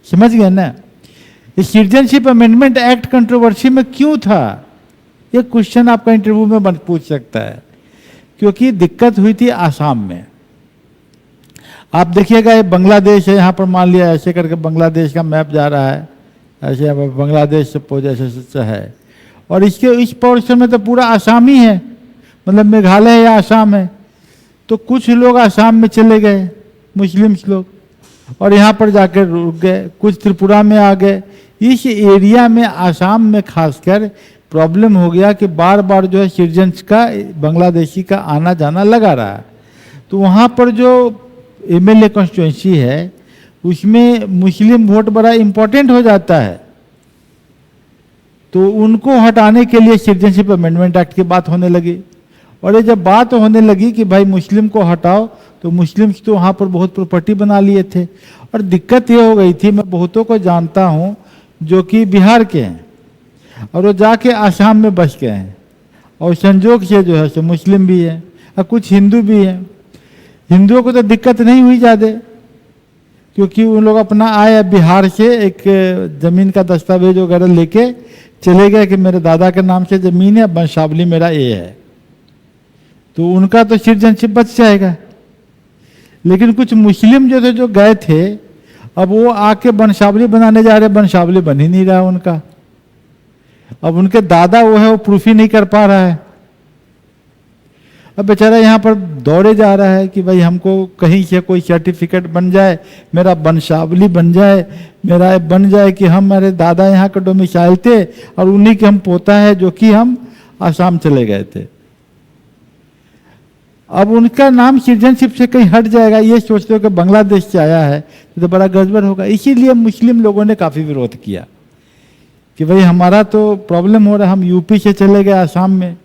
Speaker 1: समझ गए ना। ये सिटीजनशिप अमेंडमेंट एक्ट कंट्रोवर्सी में क्यों था, ये क्वेश्चन आपका इंटरव्यू में पूछ सकता है। क्योंकि दिक्कत हुई थी आसाम में। आप देखिएगा ये बांग्लादेश है, यहाँ पर मान लिया ऐसे करके बांग्लादेश का मैप जा रहा है, ऐसे बांग्लादेश सपोज ऐसे है, और इसके इस पोर्शन में तो पूरा आसाम ही है, मतलब मेघालय या आसाम है। तो कुछ लोग आसाम में चले गए मुस्लिम्स लोग और यहाँ पर जाकर रुक गए, कुछ त्रिपुरा में आ गए। इस एरिया में आसाम में खासकर प्रॉब्लम हो गया कि बार बार जो है सिटीजन्स का बांग्लादेशी का आना जाना लगा रहा है। तो वहाँ पर जो MLA कॉन्स्टिट्यूंसी है उसमें मुस्लिम वोट बड़ा इंपॉर्टेंट हो जाता है, तो उनको हटाने के लिए सिटीजनशिप अमेंडमेंट एक्ट की बात होने लगी। और ये जब बात होने लगी कि भाई मुस्लिम को हटाओ, तो मुस्लिम्स तो वहाँ पर बहुत प्रॉपर्टी बना लिए थे। और दिक्कत ये हो गई थी, मैं बहुतों को जानता हूँ जो कि बिहार के हैं और वो जाके आसाम में बस गए हैं, और संजोग से जो है सो मुस्लिम भी हैं और कुछ हिंदू भी हैं। हिंदुओं को तो दिक्कत नहीं हुई ज़्यादा, क्योंकि उन लोग अपना आए बिहार से, एक ज़मीन का दस्तावेज वगैरह लेके चले गए कि मेरे दादा के नाम से ज़मीन है, वंशावली मेरा ये है, तो उनका तो सिटीजनशिप बच जाएगा। लेकिन कुछ मुस्लिम जो थे जो गए थे, अब वो आके वंशावली बनाने जा रहे, वंशावली बन ही नहीं रहा उनका। अब उनके दादा वो है, वो प्रूफ ही नहीं कर पा रहा है। अब बेचारा यहाँ पर दौड़े जा रहा है कि भाई हमको कहीं से कोई सर्टिफिकेट बन जाए, मेरा वंशावली बन जाए, मेरा बन जाए कि हम मेरे दादा यहाँ के डोमिसाइल थे और उन्हीं के हम पोता है जो कि हम आसाम चले गए थे। अब उनका नाम सिटीजनशिप से कहीं हट जाएगा, ये सोचते हो कि बांग्लादेश से आया है तो बड़ा गड़बड़ होगा। इसीलिए मुस्लिम लोगों ने काफ़ी विरोध किया कि भाई हमारा तो प्रॉब्लम हो रहा है, हम यूपी से चले गए आसाम में,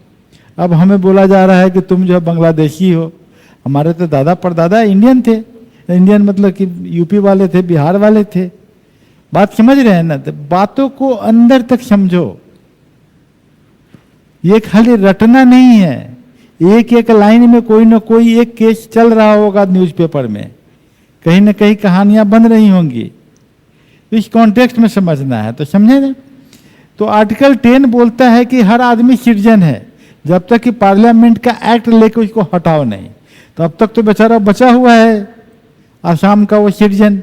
Speaker 1: अब हमें बोला जा रहा है कि तुम जो है बांग्लादेशी हो। हमारे तो दादा परदादा इंडियन थे, इंडियन मतलब कि यूपी वाले थे, बिहार वाले थे। बात समझ रहे हैं ना? तो बातों को अंदर तक समझो, ये खाली रटना नहीं है। एक एक लाइन में कोई ना कोई एक केस चल रहा होगा न्यूज़पेपर में, कहीं ना कहीं कहानियां बन रही होंगी, इस कॉन्टेक्स्ट में समझना है। तो समझे ना? तो आर्टिकल 10 बोलता है कि हर आदमी सिटीजन है, जब तक कि पार्लियामेंट का एक्ट लेके उसको हटाओ नहीं, तो अब तक तो बेचारा बचा हुआ है आसाम का वो सिटीजन,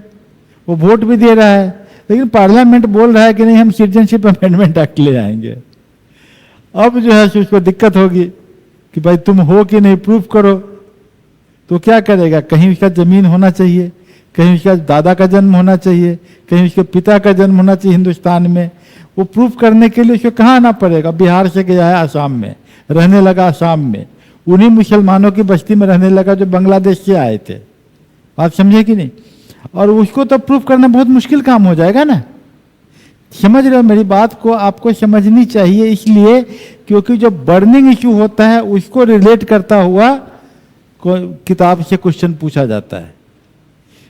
Speaker 1: वो वोट भी दे रहा है, लेकिन पार्लियामेंट बोल रहा है कि नहीं हम सिटीजनशिप अमेंडमेंट एक्ट ले आएंगे। अब जो है उसको दिक्कत होगी कि भाई तुम हो कि नहीं, प्रूफ करो। तो क्या करेगा? कहीं उसका जमीन होना चाहिए, कहीं उसका दादा का जन्म होना चाहिए, कहीं उसके पिता का जन्म होना चाहिए हिंदुस्तान में। वो प्रूफ करने के लिए उसको कहाँ आना पड़ेगा? बिहार से गया है आसाम में, रहने लगा आसाम में, उन्हीं मुसलमानों की बस्ती में रहने लगा जो बांग्लादेश से आए थे। आप समझे कि नहीं? और उसको तो प्रूफ करना बहुत मुश्किल काम हो जाएगा ना। समझ रहे हो मेरी बात को? आपको समझनी चाहिए, इसलिए क्योंकि जो बर्निंग इशू होता है उसको रिलेट करता हुआ किताब से क्वेश्चन पूछा जाता है,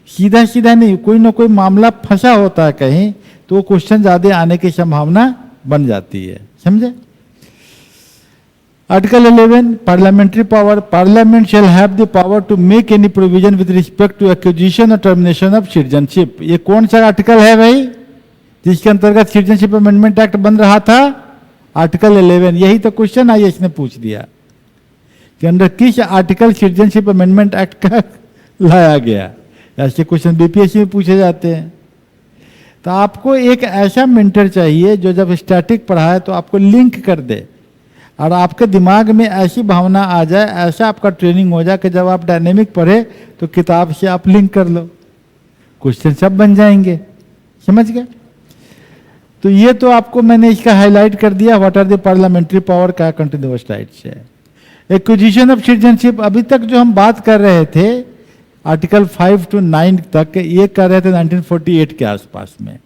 Speaker 1: सीधा सीधा नहीं। कोई ना कोई मामला फंसा होता है कहीं, तो वो क्वेश्चन ज्यादा आने की संभावना बन जाती है। समझे? Article 11 parliamentary power, parliament shall have the power to make any provision with respect to acquisition और टर्मिनेशन ऑफ सिटीजनशिप। ये कौन सा आर्टिकल है भाई जिसके अंतर्गत सिटीजनशिप अमेंडमेंट एक्ट बन रहा था? आर्टिकल 11। यही तो क्वेश्चन आई इसने पूछ दिया कि अंडर किस आर्टिकल सिटीजनशिप अमेंडमेंट एक्ट का लाया गया। ऐसे क्वेश्चन बीपीएससी में पूछे जाते हैं। तो आपको एक ऐसा मेंटर चाहिए जो जब स्टैटिक पढ़ाए तो आपको लिंक कर दे और आपके दिमाग में ऐसी भावना आ जाए, ऐसा आपका ट्रेनिंग हो जाए कि जब आप डायनेमिक पढ़े तो किताब से आप लिंक कर लो, क्वेश्चन सब बन जाएंगे। समझ गए? तो ये तो आपको मैंने इसका हाईलाइट कर दिया, what are the parliamentary power का कंटिन्यूअस राइट्स है। एक्विजिशन ऑफ सिटीजनशिप, अभी तक जो हम बात कर रहे थे आर्टिकल 5 to 9 तक, ये कर रहे थे 1948 के आसपास में।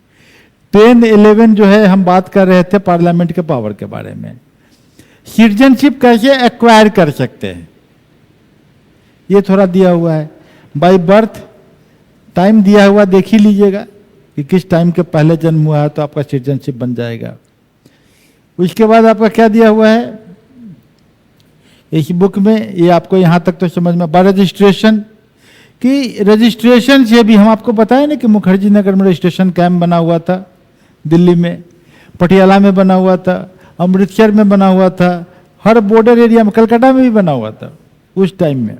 Speaker 1: 10-11 जो है हम बात कर रहे थे पार्लियामेंट के पावर के बारे में। सिटीजनशिप कैसे एक्वायर कर सकते हैं ये थोड़ा दिया हुआ है। बाय बर्थ टाइम दिया हुआ, देख ही लीजिएगा कि किस टाइम के पहले जन्म हुआ है तो आपका सिटीजनशिप बन जाएगा। उसके बाद आपका क्या दिया हुआ है इस बुक में, ये आपको यहां तक तो समझ में। बाय रजिस्ट्रेशन, कि रजिस्ट्रेशन से भी हम आपको बताए ना कि मुखर्जी नगर में रजिस्ट्रेशन कैंप बना हुआ था, दिल्ली में, पटियाला में बना हुआ था, अमृतसर में बना हुआ था, हर बॉर्डर एरिया में, कलकत्ता में भी बना हुआ था उस टाइम में।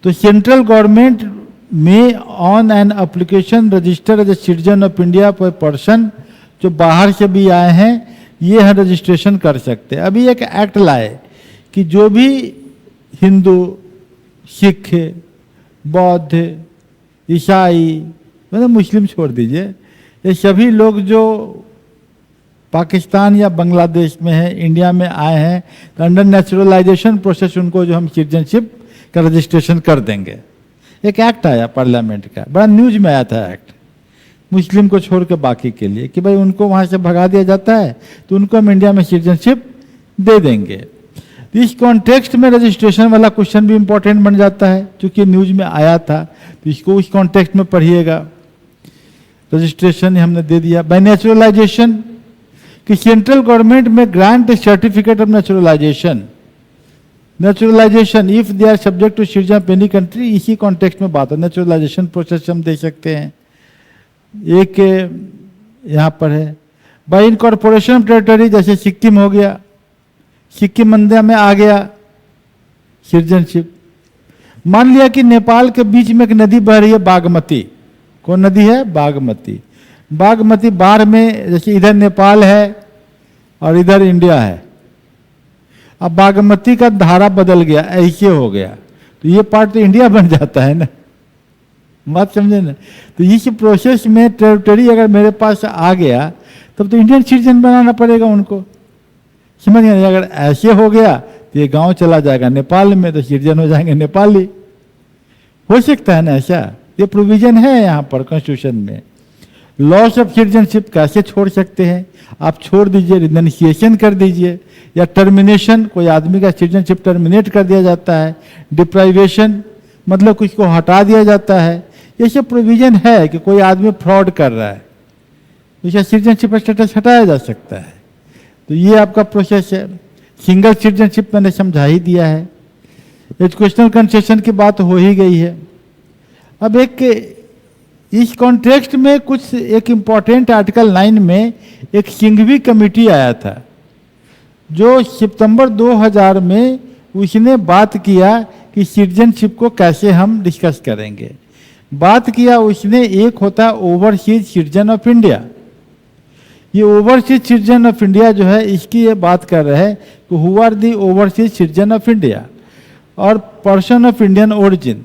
Speaker 1: तो सेंट्रल गवर्नमेंट में on an application register as a citizen of India पर पर्सन, जो बाहर से भी आए हैं ये है रजिस्ट्रेशन कर सकते हैं। अभी एक एक्ट लाए कि जो भी हिंदू, सिख, बौद्ध, ईसाई, मतलब मुस्लिम छोड़ दीजिए, ये सभी लोग जो पाकिस्तान या बांग्लादेश में है, इंडिया में आए हैं, तो अंडर नेचुरलाइजेशन प्रोसेस उनको जो हम सिटीजनशिप का रजिस्ट्रेशन कर देंगे। एक एक्ट आया पार्लियामेंट का, बड़ा न्यूज में आया था एक्ट, मुस्लिम को छोड़ के बाकी के लिए, कि भाई उनको वहां से भगा दिया जाता है तो उनको हम इंडिया में सिटीजनशिप दे देंगे। इस कॉन्टेक्स्ट में रजिस्ट्रेशन वाला क्वेश्चन भी इंपॉर्टेंट बन जाता है, क्योंकि न्यूज में आया था, तो इसको उस कॉन्टेक्स्ट में पढ़िएगा। रजिस्ट्रेशन हमने दे दिया। बाय नेचुरलाइजेशन, कि सेंट्रल गवर्नमेंट में grant certificate of naturalisation, naturalisation if they are subject to citizen of any country, इसी कॉन्टेक्स्ट में बात है। नेचुरलाइजेशन प्रोसेस हम दे सकते हैं। एक यहाँ पर है बाय इनकॉर्पोरेशन ऑफ टेरिटरी, जैसे सिक्किम हो गया, सिक्किम इंडिया में आ गया सिटीजनशिप। मान लिया कि नेपाल के बीच में एक नदी बह रही है बागमती, कौन नदी है? बागमती। बागमती बाढ़ में, जैसे इधर नेपाल है और इधर इंडिया है, अब बागमती का धारा बदल गया, ऐसे हो गया, तो ये पार्ट तो इंडिया बन जाता है ना, बात समझे ना। तो इस प्रोसेस में टेरिटरी अगर मेरे पास आ गया तब तो इंडियन सिटीजन बनाना पड़ेगा उनको, समझ गए? अगर ऐसे हो गया तो ये गांव चला जाएगा नेपाल में, तो सिटीजन हो जाएंगे नेपाली। हो सकता है ना ऐसा? ये प्रोविजन है यहाँ पर कॉन्स्टिट्यूशन में। लॉस ऑफ सिटीजनशिप कैसे छोड़ सकते हैं? आप छोड़ दीजिए, रिनंसिएशन कर दीजिए, या टर्मिनेशन, कोई आदमी का सिटीजनशिप टर्मिनेट कर दिया जाता है। डिप्राइवेशन मतलब कुछ को हटा दिया जाता है। ये सब प्रोविजन है कि कोई आदमी फ्रॉड कर रहा है, तो सिटीजनशिप स्टेटस हटाया जा सकता है। तो ये आपका प्रोसेस है। सिंगल सिटीजनशिप मैंने समझा ही दिया है। एजुकेशनल कंसेशन की बात हो ही गई है। अब एक इस कॉन्टेक्स्ट में कुछ एक इम्पॉर्टेंट आर्टिकल 9 में एक सिंघवी कमेटी आया था, जो सितंबर 2000 में उसने बात किया कि सिटीजनशिप को कैसे हम डिस्कस करेंगे। बात किया उसने, एक होता है ओवरसीज सिटीजन ऑफ इंडिया। ये ओवरसीज सिटीजन ऑफ इंडिया जो है, इसकी ये बात कर रहे हैं कि who are the overseas citizen of India और पर्सन ऑफ इंडियन ओरिजिन।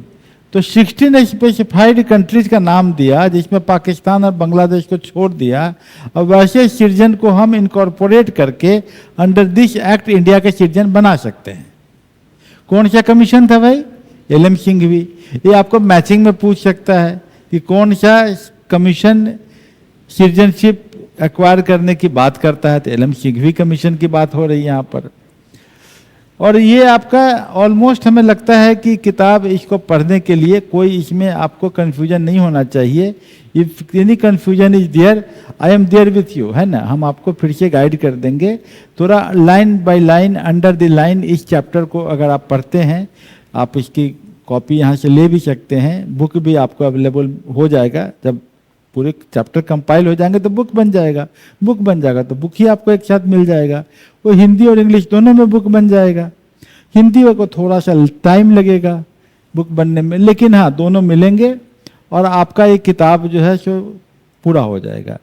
Speaker 1: तो 16 स्पेसिफाइड कंट्रीज का नाम दिया, जिसमें पाकिस्तान और बांग्लादेश को छोड़ दिया, और वैसे सिटीजन को हम इनकॉर्पोरेट करके अंडर दिस एक्ट इंडिया के सिटीजन बना सकते हैं। कौन सा कमीशन था भाई? एल.एम. सिंघवी। ये आपको मैचिंग में पूछ सकता है कि कौन सा कमीशन सिटीजनशिप एक्वायर करने की बात करता है, तो एल.एम. सिंघवी कमीशन की बात हो रही है यहाँ पर। और ये आपका ऑलमोस्ट हमें लगता है कि किताब इसको पढ़ने के लिए कोई इसमें आपको कंफ्यूजन नहीं होना चाहिए। If any confusion is there, I am there with you, है ना। हम आपको फिर से गाइड कर देंगे, थोड़ा line by line, under the line. इस चैप्टर को अगर आप पढ़ते हैं, आप इसकी कॉपी यहाँ से ले भी सकते हैं। बुक भी आपको अवेलेबल हो जाएगा, जब पूरे चैप्टर कंपाइल हो जाएंगे तो बुक बन जाएगा। बुक बन जाएगा तो बुक ही आपको एक साथ मिल जाएगा। वो हिंदी और इंग्लिश दोनों में बुक बन जाएगा। हिंदी को थोड़ा सा टाइम लगेगा बुक बनने में, लेकिन हाँ दोनों मिलेंगे और आपका एक किताब जो है सो पूरा हो जाएगा।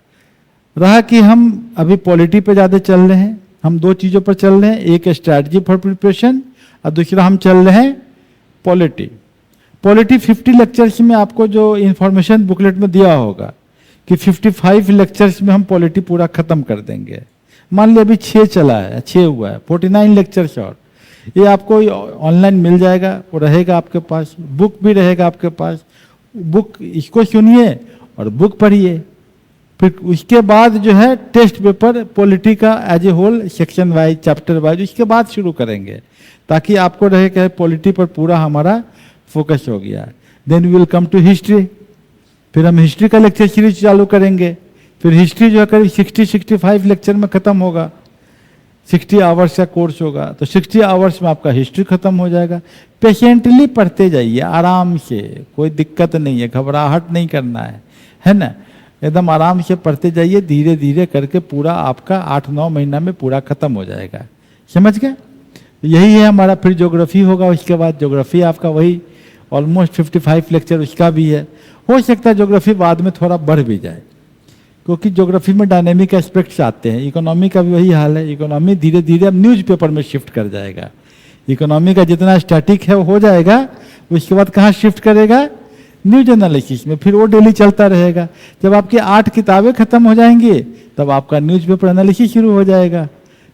Speaker 1: रहा कि हम अभी पॉलिटी पे ज़्यादा चल रहे हैं, हम दो चीज़ों पर चल रहे हैं, एक स्ट्रैटेजी फॉर प्रिपरेशन और दूसरा हम चल रहे हैं पॉलिटी। पॉलिटी 50 लेक्चर्स में आपको जो इन्फॉर्मेशन बुकलेट में दिया होगा कि 55 लेक्चर्स में हम पॉलिटी पूरा खत्म कर देंगे। मान लिया अभी 6 चला है, 6 हुआ है, 49 लेक्चर्स और ये आपको ऑनलाइन मिल जाएगा, वो रहेगा आपके पास, बुक भी रहेगा आपके पास। बुक इसको सुनिए और बुक पढ़िए। फिर उसके बाद जो है टेस्ट पेपर पॉलिटी का as a whole section wise, chapter wise उसके बाद शुरू करेंगे, ताकि आपको रहे कि पॉलिटी पर पूरा हमारा फोकस हो गया। Then we will come to history. फिर हम हिस्ट्री का लेक्चर सीरीज चालू करेंगे। फिर हिस्ट्री जो है करीब 60-65 लेक्चर में खत्म होगा। 60 आवर्स का कोर्स होगा, तो 60 आवर्स में आपका हिस्ट्री खत्म हो जाएगा। पेशेंटली पढ़ते जाइए, आराम से, कोई दिक्कत नहीं है, घबराहट नहीं करना है ना। एकदम आराम से पढ़ते जाइए, धीरे धीरे करके पूरा आपका 8-9 महीना में पूरा खत्म हो जाएगा। समझ गए? यही है हमारा। फिर ज्योग्राफी होगा, उसके बाद ज्योग्राफी आपका वही ऑलमोस्ट 55 लेक्चर उसका भी है। हो सकता है ज्योग्राफी बाद में थोड़ा बढ़ भी जाए, क्योंकि ज्योग्राफी में डायनेमिक एस्पेक्ट्स आते हैं। इकोनॉमी का भी वही हाल है। इकोनॉमी धीरे धीरे अब न्यूज़पेपर में शिफ्ट कर जाएगा। इकोनॉमी का जितना स्टैटिक है वो हो जाएगा, उसके बाद कहाँ शिफ्ट करेगा? न्यूज एनालिसिस में। फिर वो डेली चलता रहेगा। जब आपकी 8 किताबें खत्म हो जाएंगी तब आपका न्यूज़पेपर एनालिसिस शुरू हो जाएगा।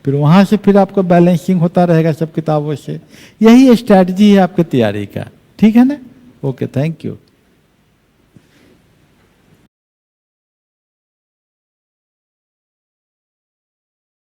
Speaker 1: फिर वहाँ से फिर आपको बैलेंसिंग होता रहेगा सब किताबों से। यही स्ट्रैटेजी है आपकी तैयारी का, ठीक है ना? Okay, thank you.